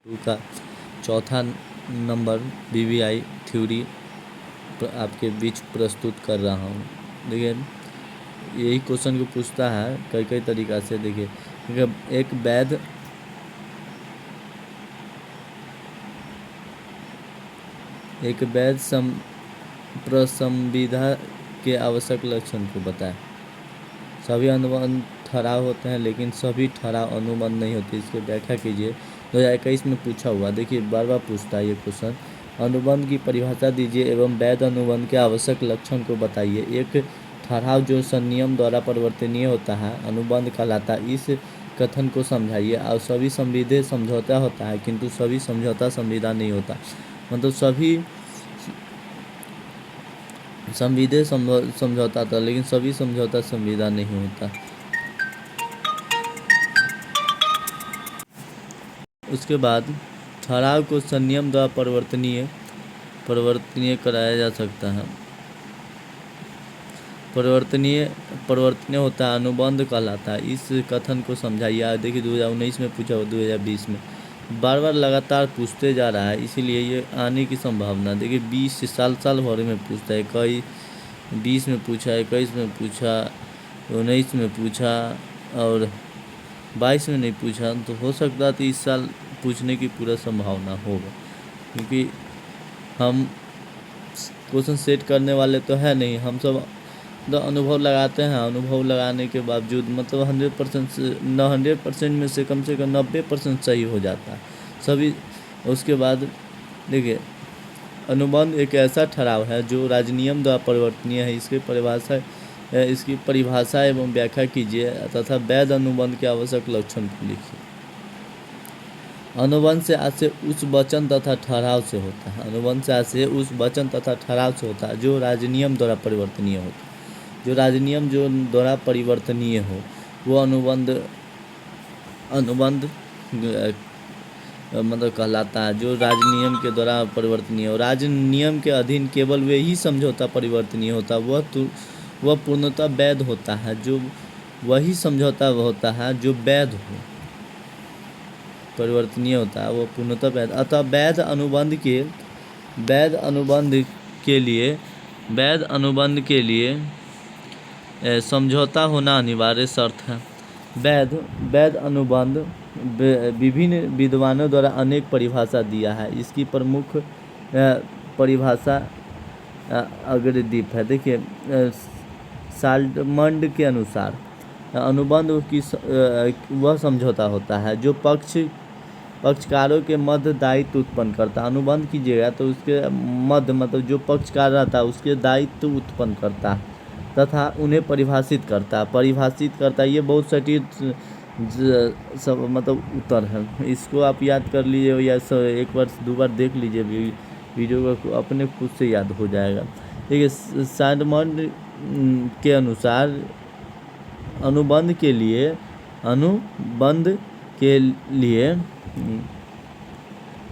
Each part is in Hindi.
टू का चौथा नंबर BBI थ्योरी आपके बीच प्रस्तुत कर रहा हूँ। देखिए यही क्वेश्चन को पूछता है कई कई तरीक़ा से। देखिए एक वैध प्रसंविधा के आवश्यक लक्षण को बताएं। सभी अनुबंध ठहराव होते हैं लेकिन सभी ठहराव अनुबंध नहीं होते, इसकी व्याख्या कीजिए। 2021 में पूछा हुआ। देखिए बार बार पूछता है ये क्वेश्चन। अनुबंध की परिभाषा दीजिए एवं वैध अनुबंध के आवश्यक लक्षण को बताइए। एक ठहराव जो संनियम द्वारा परिवर्तनीय होता है अनुबंध कहलाता है। इस कथन को समझाइए। और सभी संविधि समझौता होता है किंतु सभी समझौता संविदा नहीं होता। मतलब सभी संविधि समझौता था लेकिन सभी समझौता संविदा नहीं होता। उसके बाद ठहराव को संनियम द्वारा परिवर्तनीय कराया जा सकता है। परिवर्तनीय होता है अनुबंध कहलाता है। इस कथन को समझाइए। देखिए 2019 में पूछा, 2020 में बार बार लगातार पूछते जा रहा है, इसीलिए ये आने की संभावना। देखिए 20 साल भर में पूछता है। कई 20 में पूछा, 21 में पूछा, 19 में पूछा और 22 में नहीं पूछा, तो हो सकता है तो इस साल पूछने की पूरा संभावना होगा, क्योंकि हम क्वेश्चन सेट करने वाले तो है नहीं। हम सब तो अनुभव लगाते हैं। अनुभव लगाने के बावजूद मतलब 100% में से कम 90% सही हो जाता है सभी। उसके बाद देखिए अनुबंध एक ऐसा ठहराव है जो राजनियम द्वारा परिवर्तनीय है। इसकी परिभाषा एवं व्याख्या कीजिए तथा वैध अनुबंध के आवश्यक लक्षण को लिखिए। अनुबंध से आशय उस वचन तथा ठहराव से होता है। अनुबंध से आशय उस वचन तथा ठहराव से होता है जो राजनियम द्वारा परिवर्तनीय होता है। जो राजनियम जो द्वारा परिवर्तनीय हो वो अनुबंध मतलब कहलाता है। जो राजनियम के द्वारा परिवर्तनीय हो, राजनियम के अधीन केवल वे ही समझौता परिवर्तनीय होता है। वह पूर्णतः वैध होता है। जो वही समझौता होता है जो वैध हो, परिवर्तनीय होता है, वो पूर्णतः वैध। अतः वैध अनुबंध के लिए समझौता होना अनिवार्य शर्त है। वैध अनुबंध विभिन्न विद्वानों द्वारा अनेक परिभाषा दिया है। इसकी प्रमुख परिभाषा अग्रदीप है। देखिए साल्टमंड के अनुसार अनुबंध की वह समझौता होता है जो पक्षकारों के मध्य दायित्व उत्पन्न करता है। अनुबंध कीजिएगा तो उसके मध्य मतलब जो पक्षकार रहता है उसके दायित्व उत्पन्न करता है तथा उन्हें परिभाषित करता है। ये बहुत सटीक सब मतलब उत्तर है। इसको आप याद कर लीजिए या एक बार 2 बार देख लीजिए वीडियो को, अपने खुद से याद हो जाएगा। देखिए साल्टमंड के अनुसार अनुबंध के लिए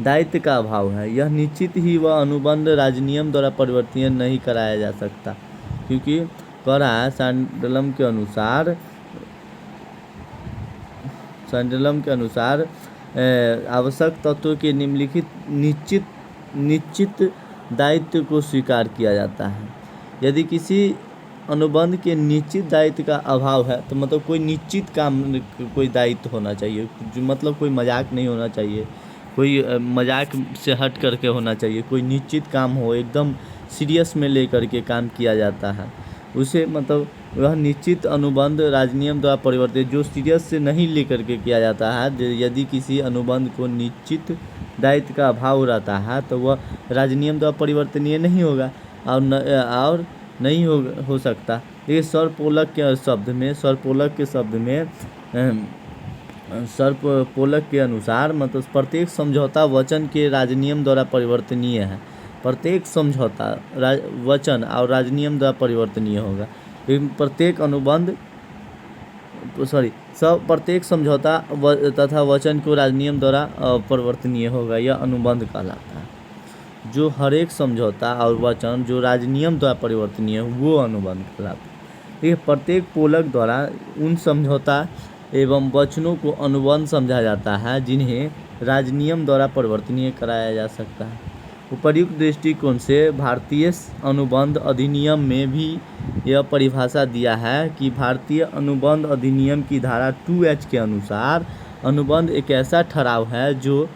दायित्व का अभाव है। यह निश्चित ही वह अनुबंध राजनियम द्वारा परिवर्तनीय नहीं कराया जा सकता, क्योंकि कह रहा है सैंडलम के अनुसार आवश्यक तत्वों के निम्नलिखित निश्चित दायित्व को स्वीकार किया जाता है। यदि किसी अनुबंध के निश्चित दायित्व का अभाव है तो मतलब कोई निश्चित काम, कोई दायित्व होना चाहिए, जो मतलब कोई मजाक नहीं होना चाहिए, कोई मजाक से हट करके होना चाहिए, कोई निश्चित काम हो, एकदम सीरियस में लेकर के काम किया जाता है उसे मतलब वह निश्चित अनुबंध राजनियम द्वारा परिवर्तित, जो सीरियस से नहीं लेकर के किया जाता है। यदि किसी अनुबंध को निश्चित दायित्व का अभाव रहता है तो वह राजनियम द्वारा परिवर्तनीय नहीं होगा और नहीं हो सकता। ये सर पोलक के अनुसार मतलब प्रत्येक समझौता वचन के राजनियम द्वारा परिवर्तनीय है। प्रत्येक समझौता वचन और राजनियम द्वारा परिवर्तनीय होगा। प्रत्येक समझौता तथा वचन को राजनियम द्वारा परिवर्तनीय होगा, यह अनुबंध कहलाता है। जो हर एक समझौता और वचन जो राजनियम द्वारा परिवर्तनीय है वो अनुबंध कहलाता है। देखिए प्रत्येक पोलक द्वारा उन समझौता एवं वचनों को अनुबंध समझा जाता है जिन्हें राजनियम द्वारा परिवर्तनीय कराया जा सकता है। उपर्युक्त दृष्टिकोण से भारतीय अनुबंध अधिनियम में भी यह परिभाषा दिया है कि भारतीय अनुबंध अधिनियम की धारा 2H के अनुसार अनुबंध एक ऐसा ठहराव है जो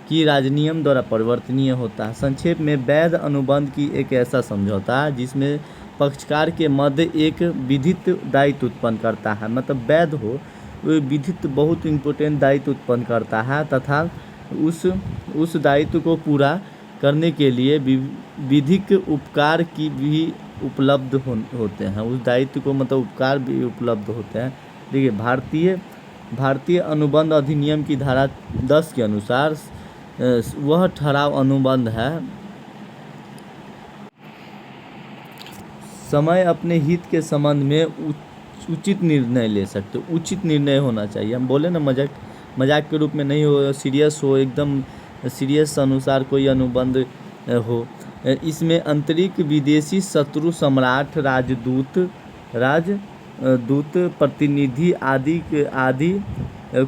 कि राजनियम द्वारा परिवर्तनीय होता है। संक्षेप में वैध अनुबंध की एक ऐसा समझौता जिसमें पक्षकार के मध्य एक विधित दायित्व उत्पन्न करता है, मतलब वैध हो, विधित बहुत इम्पोर्टेंट दायित्व उत्पन्न करता है तथा उस दायित्व को पूरा करने के लिए विधिक उपकार की भी उपलब्ध होते हैं, उस दायित्व को मतलब उपकार भी उपलब्ध होते हैं। देखिए भारतीय अनुबंध अधिनियम की धारा 10 के अनुसार वह ठहराव अनुबंध है। समय अपने हित के संबंध में उचित निर्णय ले सकते, उचित निर्णय होना चाहिए। हम बोले ना मजाक के रूप में नहीं हो, सीरियस हो, एकदम सीरियस अनुसार कोई अनुबंध हो। इसमें आंतरिक विदेशी शत्रु सम्राट राजदूत प्रतिनिधि आदि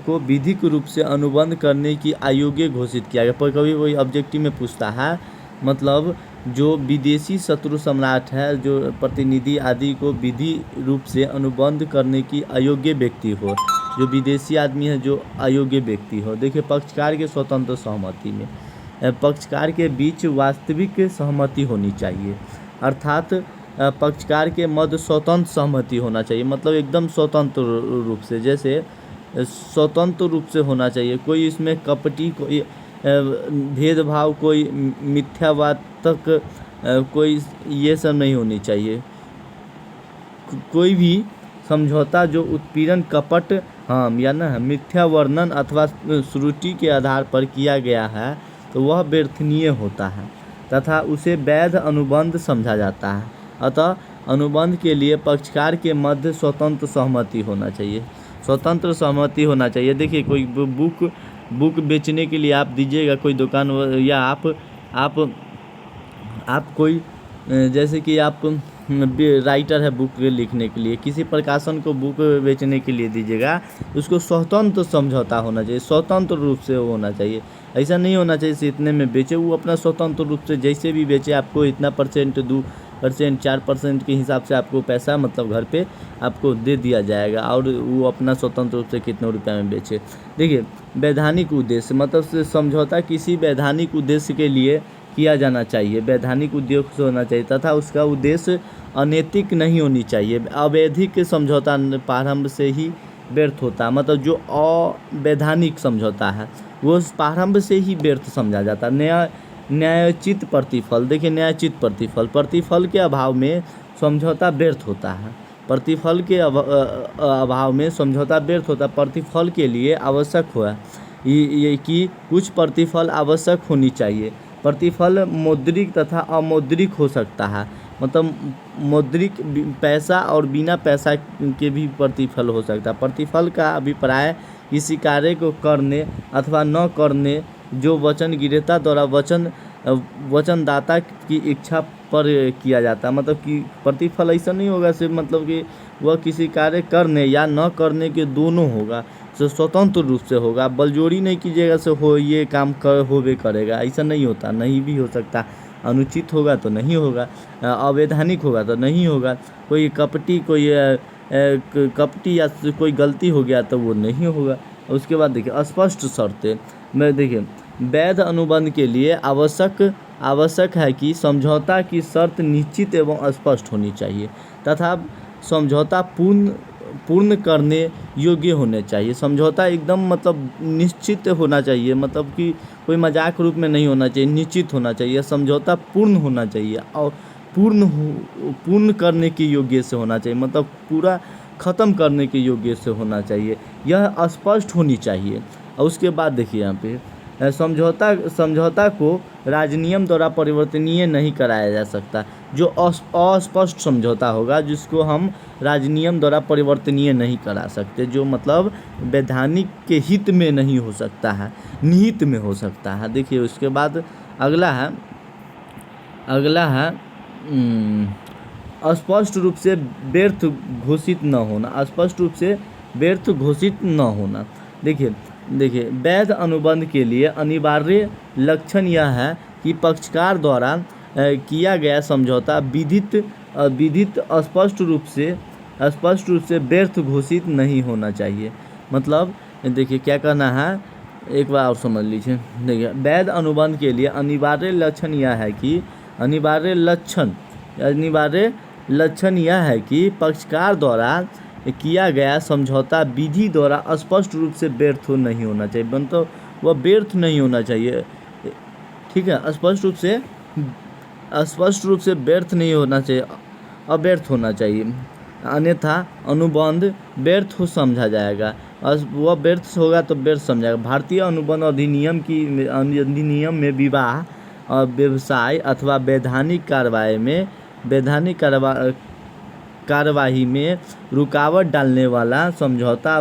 को विधिक रूप से अनुबंध करने की अयोग्य घोषित किया गया। पर कभी कोई ऑब्जेक्टिव में पूछता है, मतलब जो विदेशी शत्रु सम्राट है, जो प्रतिनिधि आदि को विधि रूप से अनुबंध करने की अयोग्य व्यक्ति हो, जो विदेशी आदमी है जो अयोग्य व्यक्ति हो। देखिए पक्षकार के स्वतंत्र सहमति में पक्षकार के बीच वास्तविक सहमति होनी चाहिए, अर्थात पक्षकार के मध्य स्वतंत्र सहमति होना चाहिए, मतलब एकदम स्वतंत्र रूप से, जैसे स्वतंत्र रूप से होना चाहिए। कोई इसमें कपटी, कोई भेदभाव, कोई मिथ्यावादक, कोई ये सब नहीं होनी चाहिए। कोई भी समझौता जो उत्पीड़न, कपट, या ना मिथ्या वर्णन अथवा श्रुति के आधार पर किया गया है तो वह व्यर्थनीय होता है तथा उसे वैध अनुबंध समझा जाता है। अतः अनुबंध के लिए पक्षकार के मध्य स्वतंत्र सहमति होना चाहिए, स्वतंत्र सहमति होना चाहिए। देखिए कोई बुक बेचने के लिए आप दीजिएगा कोई दुकान, या आप कोई, जैसे कि आप राइटर है, बुक लिखने के लिए किसी प्रकाशन को बुक बेचने के लिए दीजिएगा, उसको स्वतंत्र समझौता होना चाहिए, स्वतंत्र रूप से होना चाहिए। ऐसा नहीं होना चाहिए कि इतने में बेचे, वो अपना स्वतंत्र रूप से जैसे भी बेचे, आपको इतना परसेंट 2%, 4% के हिसाब से आपको पैसा मतलब घर पे आपको दे दिया जाएगा और वो अपना स्वतंत्र रूप से कितने रुपये में बेचे। देखिए वैधानिक उद्देश्य, मतलब समझौता किसी वैधानिक उद्देश्य के लिए किया जाना चाहिए, वैधानिक उद्देश्य होना चाहिए तथा उसका उद्देश्य अनैतिक नहीं होनी चाहिए। अवैधिक समझौता प्रारंभ से ही व्यर्थ होता, मतलब जो अवैधानिक समझौता है वो प्रारंभ से ही व्यर्थ समझा जाता। न्यायोचित प्रतिफल, देखिए न्यायोचित प्रतिफल के अभाव में समझौता व्यर्थ होता है, प्रतिफल के अभाव में समझौता व्यर्थ होता। प्रतिफल के लिए आवश्यक हुआ ये कि कुछ प्रतिफल आवश्यक होनी चाहिए। प्रतिफल मौद्रिक तथा अमौद्रिक हो सकता है, मतलब मौद्रिक पैसा और बिना पैसा के भी प्रतिफल हो सकता है। प्रतिफल का अभिप्राय किसी कार्य को करने अथवा न करने जो वचनग्रहता द्वारा वचनदाता की इच्छा पर किया जाता है, मतलब कि प्रतिफल ऐसा नहीं होगा सिर्फ मतलब कि वह किसी कार्य करने या न करने के दोनों होगा, तो स्वतंत्र रूप से होगा। बलजोरी नहीं कीजिएगा से हो ये काम होवे करेगा, ऐसा नहीं होता, नहीं भी हो सकता। अनुचित होगा तो नहीं होगा, अवैधानिक होगा तो नहीं होगा। कोई कपटी या कोई गलती हो गया तो वो नहीं होगा। उसके बाद देखिए स्पष्ट शर्तें में, देखिए वैध अनुबंध के लिए आवश्यक है कि समझौता की शर्त निश्चित एवं स्पष्ट होनी चाहिए तथा समझौता पूर्ण करने योग्य होने चाहिए। समझौता एकदम मतलब निश्चित होना चाहिए, मतलब कि कोई मजाक रूप में नहीं होना चाहिए, निश्चित होना चाहिए। समझौता पूर्ण होना चाहिए और पूर्ण करने के योग्य से होना चाहिए, मतलब पूरा ख़त्म करने के योग्य से होना चाहिए, यह स्पष्ट होनी चाहिए। और उसके बाद देखिए यहाँ पे समझौता को राजनियम द्वारा परिवर्तनीय नहीं कराया जा सकता। जो अस्पष्ट समझौता होगा जिसको हम राजनियम द्वारा परिवर्तनीय नहीं करा सकते, जो मतलब वैधानिक के हित में नहीं हो सकता है, निहित में हो सकता है। देखिए उसके बाद अगला है स्पष्ट रूप से व्यर्थ घोषित न होना, स्पष्ट रूप से व्यर्थ घोषित न होना। देखिए देखिए, वैध अनुबंध के लिए अनिवार्य लक्षण यह है कि पक्षकार द्वारा किया गया समझौता विधित स्पष्ट रूप से व्यर्थ घोषित नहीं होना चाहिए। मतलब देखिए क्या करना है, एक बार और समझ लीजिए। देखिए, वैध अनुबंध के लिए अनिवार्य लक्षण यह है कि पक्षकार द्वारा किया गया समझौता विधि द्वारा स्पष्ट रूप से व्यर्थ नहीं होना चाहिए। मतलब वह व्यर्थ नहीं होना चाहिए, ठीक है, स्पष्ट रूप से व्यर्थ नहीं होना चाहिए, अव्यर्थ होना चाहिए, अन्यथा अनुबंध व्यर्थ हो समझा जाएगा और वह व्यर्थ होगा तो व्यर्थ समझाएगा। भारतीय अनुबंध अधिनियम में विवाह और व्यवसाय अथवा वैधानिक कार्यवाही में रुकावट डालने वाला समझौता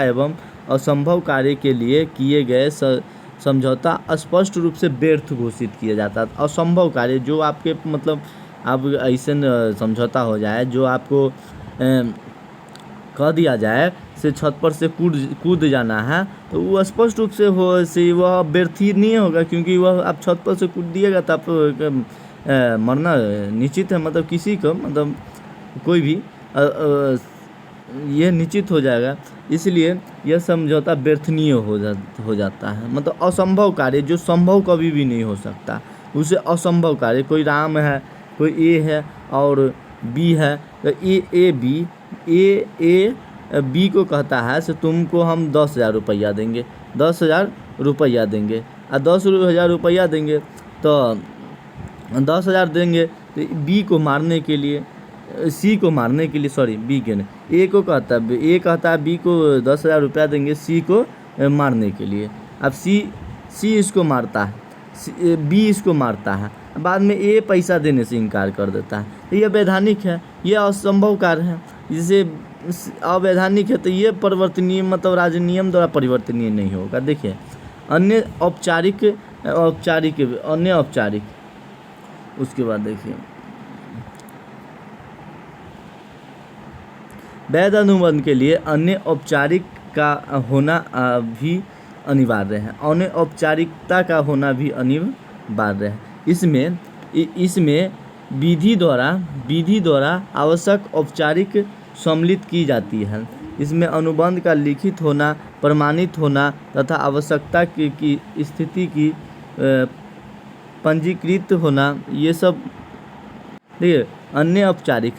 एवं असंभव कार्य के लिए किए गए समझौता स्पष्ट रूप से व्यर्थ घोषित किया जाता है। असंभव कार्य जो आपके मतलब आप ऐसे समझौता हो जाए जो आपको कह दिया जाए से छत पर से कूद जाना है, तो वो स्पष्ट रूप से वह व्यर्थ ही नहीं होगा, क्योंकि वह आप छत पर से कूद दिएगा तो आप मरना निश्चित है। मतलब किसी को मतलब कोई भी यह निश्चित हो जाएगा, इसलिए यह समझौता व्यर्थनीय हो जाता है। मतलब असंभव कार्य जो संभव कभी भी नहीं हो सकता, उसे असंभव कार्य, कोई राम है, कोई ए है और बी है, तो ए बी को कहता है से तुमको हम 10,000 रुपया देंगे, 10,000 रुपया देंगे और 10,000 रुपया देंगे, तो 10,000 देंगे तो बी को मारने के लिए, सी को मारने के लिए, सॉरी बी के नहीं, ए कहता है बी को 10,000 रुपया देंगे सी को मारने के लिए। अब सी इसको मारता है, बी इसको मारता है, बाद में ए पैसा देने से इनकार कर देता है, तो यह वैधानिक है, यह असंभव कार्य है। जिसे अवैधानिक है तो ये परिवर्तनीय, मतलब राजनियम द्वारा परिवर्तनीय नहीं होगा। देखिए, अन्य औपचारिक, उसके बाद देखिए वैध अनुबंध के लिए अन्य औपचारिक का होना भी अनिवार्य है, अन्य औपचारिकता का होना भी अनिवार्य है। इसमें विधि द्वारा आवश्यक औपचारिक सम्मिलित की जाती है। इसमें अनुबंध का लिखित होना, प्रमाणित होना तथा आवश्यकता की स्थिति की पंजीकृत होना, ये सब। देखिए, अन्य औपचारिक,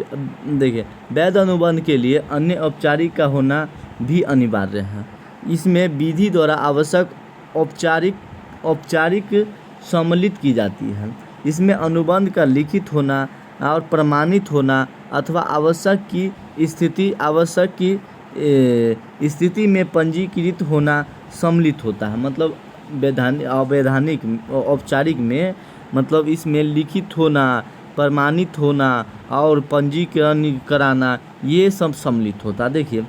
देखिए वैध अनुबंध के लिए अन्य औपचारिक का होना भी अनिवार्य है। इसमें विधि द्वारा आवश्यक औपचारिक सम्मिलित की जाती है। इसमें अनुबंध का लिखित होना और प्रमाणित होना अथवा आवश्यक की स्थिति में पंजीकृत होना सम्मिलित होता है। मतलब अवैधानिक औपचारिक में, मतलब इसमें लिखित होना, प्रमाणित होना और पंजीकरण कराना, ये सब सम्मिलित होता है। देखिए,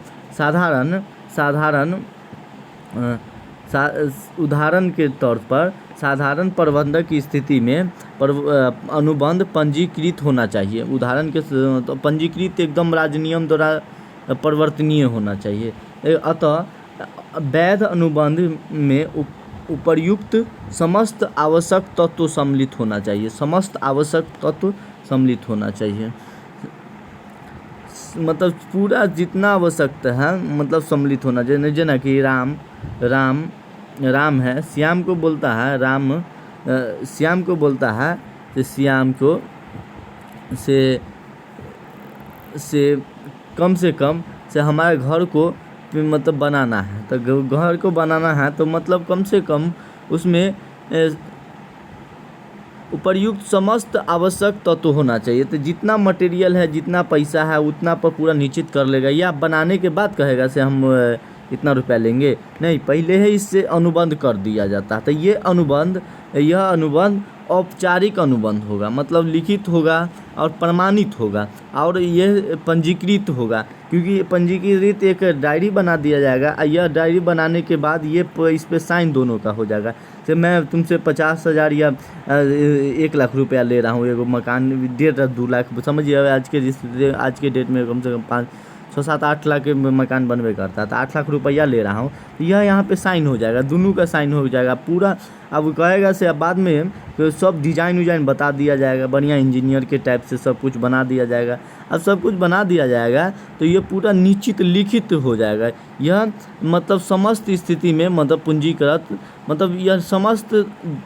उदाहरण के तौर पर साधारण प्रबंधक की स्थिति में अनुबंध पंजीकृत होना चाहिए। उदाहरण के तो पंजीकृत एकदम राजनियम द्वारा परिवर्तनीय होना चाहिए। अतः वैध अनुबंध में उपर्युक्त समस्त आवश्यक तत्व सम्मिलित होना चाहिए, मतलब पूरा जितना आवश्यकता है मतलब सम्मिलित होना चाहिए। जना कि राम है, श्याम को बोलता है कि श्याम को से कम से कम से हमारे घर को मतलब बनाना है, तो घर को बनाना है तो मतलब कम से कम उसमें उपर्युक्त समस्त आवश्यक तत्व होना चाहिए। तो जितना मटेरियल है, जितना पैसा है, उतना पर पूरा निश्चित कर लेगा, या बनाने के बाद कहेगा से हम इतना रुपया लेंगे, नहीं, पहले ही इससे अनुबंध कर दिया जाता है। तो यह अनुबंध औपचारिक अनुबंध होगा, मतलब लिखित होगा और प्रमाणित होगा और यह पंजीकृत होगा, क्योंकि पंजीकृत एक डायरी बना दिया जाएगा। यह डायरी बनाने के बाद ये इस पर साइन दोनों का हो जाएगा। तो मैं तुमसे 50,000 या 1,00,000 रुपया ले रहा हूँ, एगो मकान 1.5 2 लाख, समझिए आज के डेट में कम से कम 6-7-8 लाख के मकान बनबे करता है, तो 8 लाख रुपया ले रहा हूँ, तो यह यहाँ पे साइन हो जाएगा, दोनों का साइन हो जाएगा पूरा। अब कहेगा से अब बाद में तो सब डिजाइन विजाइन बता दिया जाएगा, बढ़िया इंजीनियर के टाइप से सब कुछ बना दिया जाएगा। अब सब कुछ बना दिया जाएगा तो ये पूरा निश्चित लिखित हो जाएगा। यह मतलब समस्त स्थिति में मतलब पूंजीकृत मतलब यह समस्त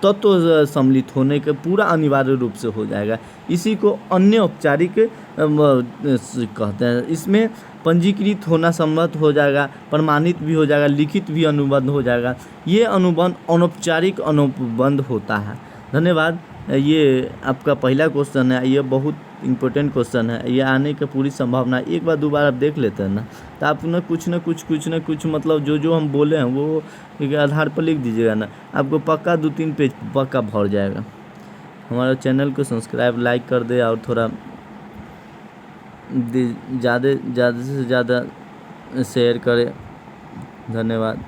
तत्व सम्मिलित होने के पूरा अनिवार्य रूप से हो जाएगा। इसी को अन्य औपचारिक कहते हैं। इसमें पंजीकृत होना सम्मत हो जाएगा, प्रमाणित भी हो जाएगा, लिखित भी अनुबंध हो जाएगा। ये अनुबंध अनौपचारिक अनुबंध होता है। धन्यवाद। ये आपका पहला क्वेश्चन है, ये बहुत इम्पोर्टेंट क्वेश्चन है। ये आने की पूरी संभावना, एक बार 2 बार आप देख लेते हैं ना, तो आप ना कुछ ना कुछ मतलब जो हम बोले हैं वो एक आधार पर लिख दीजिएगा ना, आपको पक्का 2-3 पेज पक्का भर जाएगा। हमारे चैनल को सब्सक्राइब लाइक कर दे और थोड़ा ज़्यादा से ज़्यादा शेयर करें। धन्यवाद।